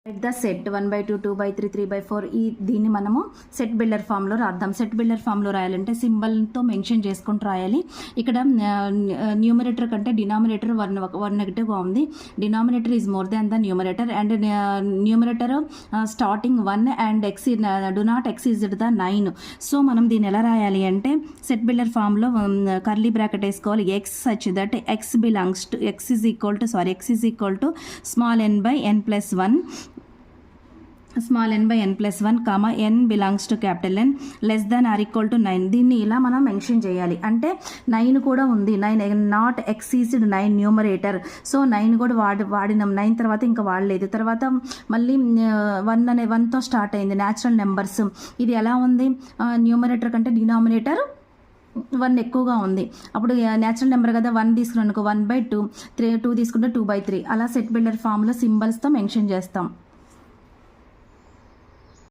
At the set 1/2 2/3 3/4 ఈ దీన్ని మనము సెట్ బిల్డర్ ఫామ్లో రాద్దాం. సెట్ బిల్డర్ ఫామ్లో రాయాలంటే సింబల్తో మెన్షన్ చేసుకుంటూ రాయాలి. ఇక్కడ న్యూమరేటర్ కంటే డినామినేటర్ వన్ నెగిటివ్గా ఉంది. Denominator is more than the numerator and numerator starting 1 and do not exceed the 9. So మనం దీన్ని ఎలా రాయాలి అంటే సెట్ బిల్డర్ ఫామ్లో కర్లీ బ్రాకెట్ వేసుకోవాలి. X such that X belongs to X is equal to small n by n plus 1, small n by n plus 1 comma n belongs to capital N less than or equal to 9. దీన్ని ఇలా మనం mention చేయాలి. అంటే 9 కూడా ఉంది, 9 not ఎక్సీజ్డ్ 9 numerator. So 9 కూడా వాడినాం, 9 తర్వాత ఇంకా వాడలేదు. తర్వాత మళ్ళీ 1తో స్టార్ట్ అయింది న్యాచురల్ నెంబర్స్. ఇది ఎలా ఉంది, న్యూమరేటర్ కంటే డినామినేటర్ 1 ఎక్కువగా ఉంది. అప్పుడు న్యాచురల్ నెంబర్ కదా, 1 తీసుకున్నాను 1/2, 2 తీసుకుంటే 2/3. అలా సెట్ బిల్డర్ ఫామ్లో సింబల్స్తో మెన్షన్ చేస్తాం.